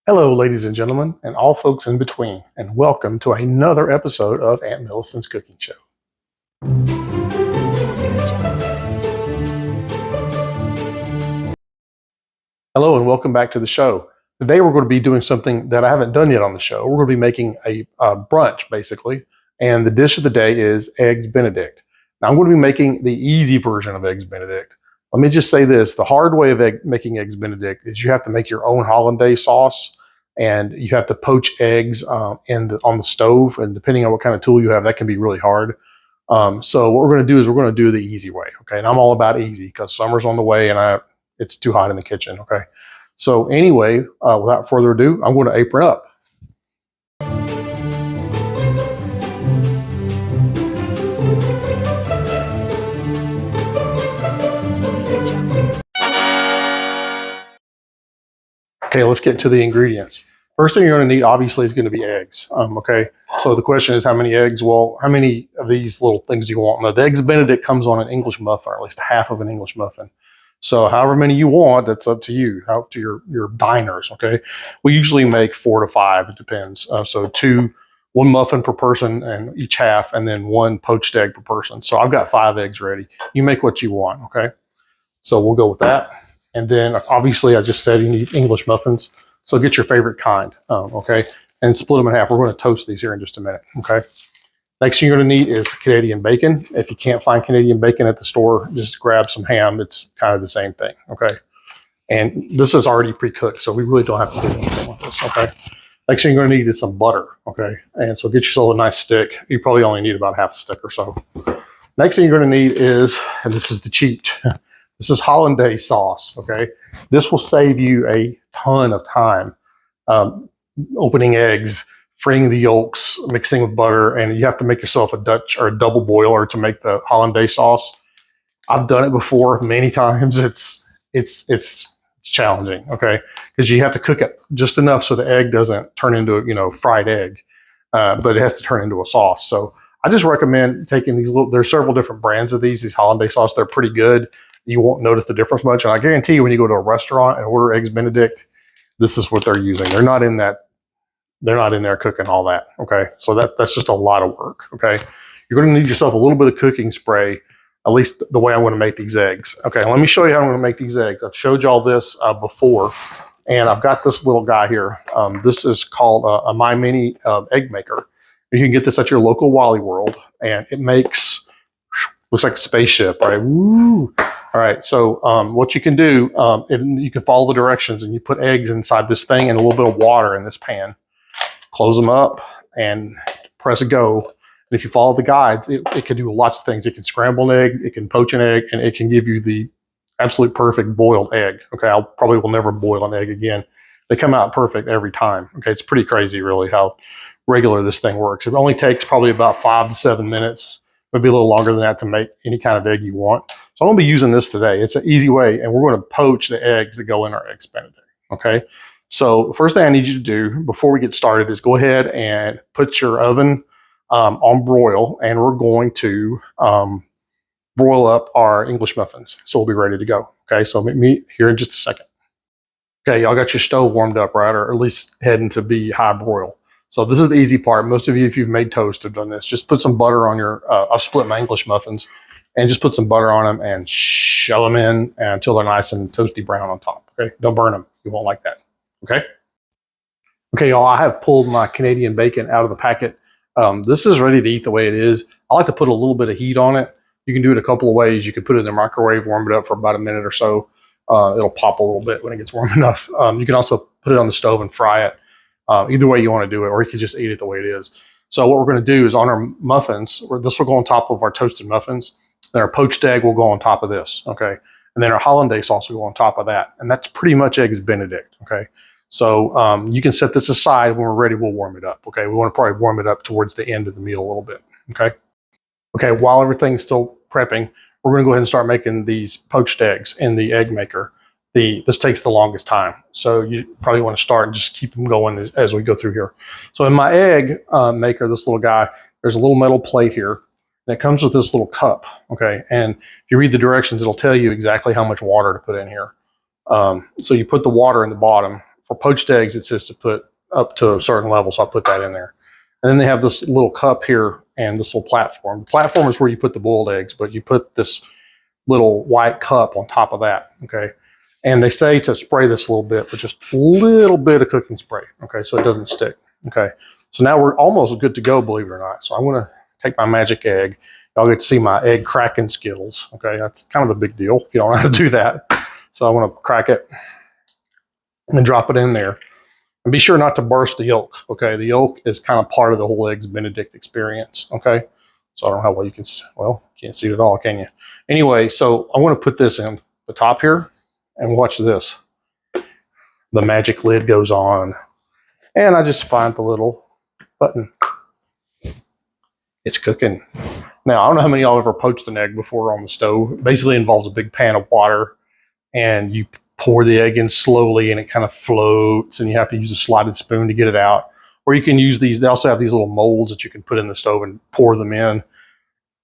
Hello, ladies and gentlemen, and all folks in between, and welcome to another episode of Aunt Millicent's Cooking Show. Hello, and welcome back to the show. Today, we're going to be doing something that I haven't done yet on the show. We're going to be making a brunch, basically, and the dish of the day is Eggs Benedict. Now, I'm going to be making the easy version of Eggs Benedict. Let me just say this: the hard way of making Eggs Benedict is you have to make your own Hollandaise sauce. And you have to poach eggs on the stove, and depending on what kind of tool you have, that can be really hard. So what we're going to do is we're going to do the easy way, okay? And I'm all about easy because summer's on the way, and it's too hot in the kitchen, okay? So anyway, without further ado, I'm going to apron up. Okay, let's get to the ingredients. First thing you're going to need, obviously, is going to be eggs. Okay, so the question is how many eggs? Well, how many of these little things do you want? Now, the Eggs Benedict comes on an English muffin, or at least half of an English muffin. So however many you want, that's up to you, out to your diners, okay? We usually make 4 to 5, it depends. So one muffin per person and each half, and then one poached egg per person. So I've got 5 eggs ready. You make what you want, okay? So we'll go with that. And then obviously I just said you need English muffins. So get your favorite kind, okay? And split them in half. We're going to toast these here in just a minute, okay? Next thing you're going to need is Canadian bacon. If you can't find Canadian bacon at the store, just grab some ham. It's kind of the same thing, okay? And this is already pre-cooked, so we really don't have to do anything with this, okay? Next thing you're going to need is some butter, okay? And so get yourself a nice stick. You probably only need about half a stick or so. Next thing you're going to need is, and this is the cheat, this is Hollandaise sauce, okay? This will save you a ton of time opening eggs, freeing the yolks, mixing with butter, and you have to make yourself a Dutch or a double boiler to make the Hollandaise sauce. I've done it before many times. It's challenging, okay? Because you have to cook it just enough so the egg doesn't turn into a fried egg, but it has to turn into a sauce. So I just recommend taking these there's several different brands of these Hollandaise sauce. They're pretty good. You won't notice the difference much. And I guarantee you when you go to a restaurant and order Eggs Benedict, this is what they're using. They're not in there cooking all that, okay? So that's just a lot of work, okay? You're going to need yourself a little bit of cooking spray, at least the way I'm going to make these eggs. Okay, let me show you how I'm going to make these eggs. I've showed y'all this before, and I've got this little guy here. This is called a MyMini egg maker. You can get this at your local Wally World, and it looks like a spaceship, right? Woo! All right, so what you can do, you can follow the directions, and you put eggs inside this thing and a little bit of water in this pan. Close them up and press go. And if you follow the guides, it can do lots of things. It can scramble an egg, it can poach an egg, and it can give you the absolute perfect boiled egg. Okay, I probably will never boil an egg again. They come out perfect every time. Okay, it's pretty crazy, really, how regular this thing works. It only takes probably about 5 to 7 minutes, maybe a little longer than that, to make any kind of egg you want. So I'm going to be using this today. It's an easy way, and we're going to poach the eggs that go in our Eggs Benedict. Okay. So the first thing I need you to do before we get started is go ahead and put your oven on broil, and we're going to broil up our English muffins. So we'll be ready to go. Okay, so meet me here in just a second. Okay, y'all got your stove warmed up, right? Or at least heading to be high broil. So this is the easy part. Most of you, if you've made toast, have done this. Just put some butter on your, I've split my English muffins, and just put some butter on them and shove them in until they're nice and toasty brown on top. Okay, don't burn them. You won't like that. Okay. Okay, y'all, I have pulled my Canadian bacon out of the packet. This is ready to eat the way it is. I like to put a little bit of heat on it. You can do it a couple of ways. You can put it in the microwave, warm it up for about a minute or so. It'll pop a little bit when it gets warm enough. You can also put it on the stove and fry it. Either way you want to do it, or you can just eat it the way it is. So what we're going to do is on our muffins, this will go on top of our toasted muffins. Then our poached egg will go on top of this, okay? And then our Hollandaise sauce will go on top of that. And that's pretty much Eggs Benedict, okay? So you can set this aside. When we're ready, we'll warm it up, okay? We want to probably warm it up towards the end of the meal a little bit, okay? Okay, while everything's still prepping, we're going to go ahead and start making these poached eggs in the egg maker. This takes the longest time, so you probably want to start and just keep them going as we go through here. So in my egg maker, this little guy, there's a little metal plate here, and it comes with this little cup, okay? And if you read the directions, it'll tell you exactly how much water to put in here. So you put the water in the bottom for poached eggs, it says to put up to a certain level, so I'll put that in there. And then they have this little cup here and this little platform. The platform is where you put the boiled eggs, but you put this little white cup on top of that, okay? And they say to spray this a little bit, but just a little bit of cooking spray, okay, so it doesn't stick, okay? So now we're almost good to go, believe it or not. So I'm gonna take my magic egg. Y'all get to see my egg cracking skills, okay? That's kind of a big deal if you don't know how to do that. So I wanna crack it and drop it in there. And be sure not to burst the yolk, okay? The yolk is kind of part of the whole Eggs Benedict experience, okay? So I don't know how well you can, well, you can't see it at all, can you? Anyway, so I want to put this in the top here and watch this. The magic lid goes on and I just find the little button. It's cooking. Now, I don't know how many of y'all ever poached an egg before on the stove. It basically involves a big pan of water and you pour the egg in slowly and it kind of floats and you have to use a slotted spoon to get it out. Or you can use these, they also have these little molds that you can put in the stove and pour them in.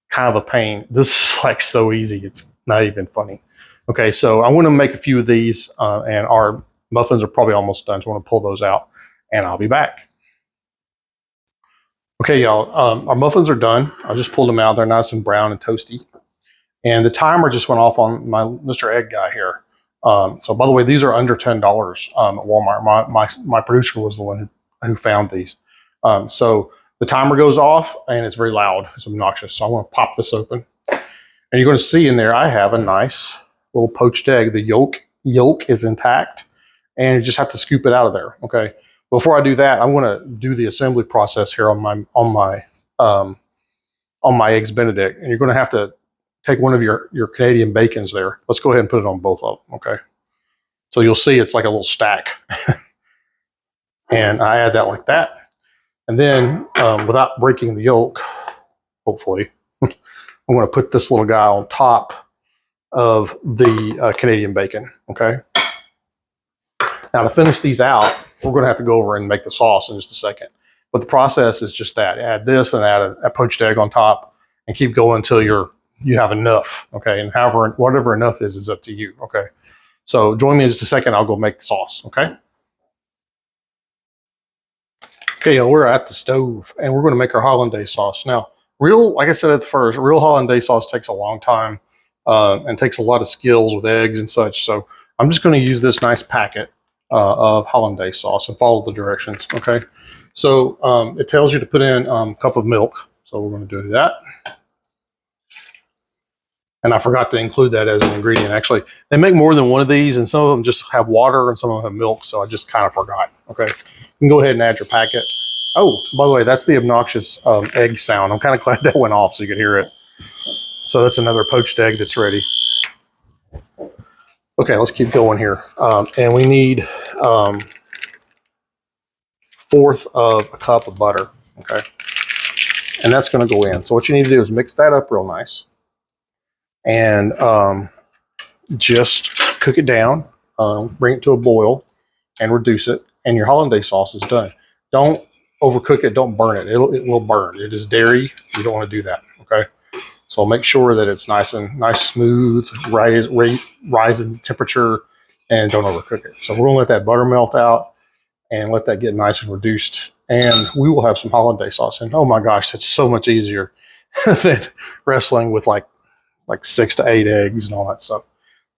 Kind of a pain. This is like so easy, it's not even funny. Okay, so I want to make a few of these and our muffins are probably almost done, so I want to pull those out and I'll be back. Okay, y'all, our muffins are done. I just pulled them out. They're nice and brown and toasty. And the timer just went off on my Mr. Egg guy here. So by the way, these are under $10 at Walmart. My producer was the one who found these. So the timer goes off and it's very loud. It's obnoxious. So I want to pop this open. And you're going to see in there, I have a nice little poached egg. The yolk is intact and you just have to scoop it out of there. Okay. Before I do that, I'm going to do the assembly process here on my Eggs Benedict. And you're going to have to take one of your Canadian bacons there. Let's go ahead and put it on both of them. Okay. So you'll see it's like a little stack. And I add that like that. And then without breaking the yolk, hopefully, I'm going to put this little guy on top of the Canadian bacon, okay? Now to finish these out, we're going to have to go over and make the sauce in just a second. But the process is just that. Add this and add a poached egg on top and keep going until you have enough, okay? And whatever enough is up to you, okay? So join me in just a second. I'll go make the sauce, okay? Okay, we're at the stove and we're going to make our Hollandaise sauce. Now, like I said at the first, real Hollandaise sauce takes a long time and takes a lot of skills with eggs and such. So I'm just going to use this nice packet of Hollandaise sauce and follow the directions, okay? So it tells you to put in a cup of milk. So we're going to do that. And I forgot to include that as an ingredient. Actually, they make more than one of these, and some of them just have water and some of them have milk, so I just kind of forgot, okay? You can go ahead and add your packet. Oh, by the way, that's the obnoxious egg sound. I'm kind of glad that went off so you could hear it. So that's another poached egg that's ready. Okay, let's keep going here. And we need 1/4 of a cup of butter, okay? And that's gonna go in. So what you need to do is mix that up real nice. And just cook it down, bring it to a boil and reduce it, and your Hollandaise sauce is done. Don't overcook it, don't burn it. It will burn. It is dairy. You don't want to do that, okay? So make sure that it's nice, smooth, rise in temperature, and don't overcook it. So we're gonna let that butter melt out and let that get nice and reduced. And we will have some Hollandaise sauce. And oh my gosh, that's so much easier than wrestling with like 6 to 8 eggs and all that stuff.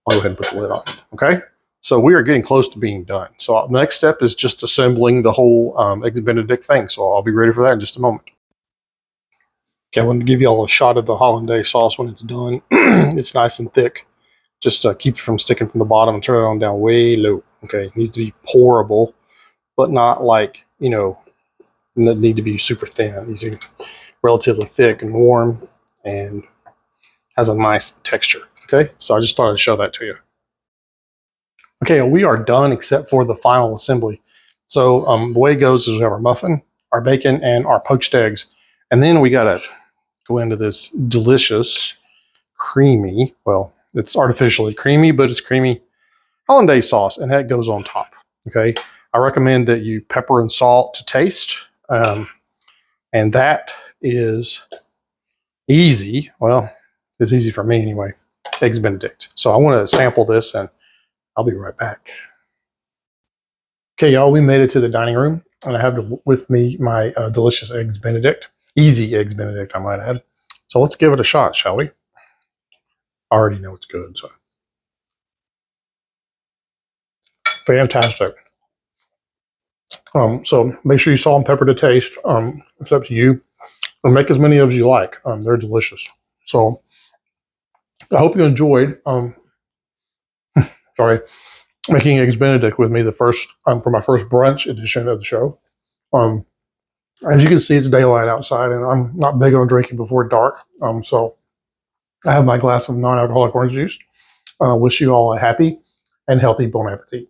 I'll go ahead and put the lid on, okay? So we are getting close to being done. So the next step is just assembling the whole Eggs Benedict thing. So I'll be ready for that in just a moment. Okay, I want to give you all a shot of the Hollandaise sauce when it's done. It's nice and thick. Just keep it from sticking from the bottom and turn it on down way low. Okay, it needs to be pourable, but not like, you know, it need to be super thin. It needs to be relatively thick and warm and has a nice texture, okay? So I just thought I'd show that to you. Okay, we are done except for the final assembly. So the way it goes is we have our muffin, our bacon, and our poached eggs. And then we gotta go into this delicious, creamy, well, it's artificially creamy, but it's creamy Hollandaise sauce, and that goes on top, okay? I recommend that you pepper and salt to taste. And that is easy. Well, it's easy for me anyway. Eggs Benedict. So I want to sample this and I'll be right back. Okay, y'all, we made it to the dining room, and I have with me my delicious eggs Benedict. Easy eggs Benedict, I might add. So let's give it a shot, shall we? I already know it's good. So fantastic. So make sure you salt and pepper to taste. It's up to you. Or make as many as you like. They're delicious. So I hope you enjoyed. Sorry, making eggs Benedict with me the first for my first brunch edition of the show. Um, as you can see, it's daylight outside, and I'm not big on drinking before dark. So I have my glass of non-alcoholic orange juice. Wish you all a happy and healthy bon appetit.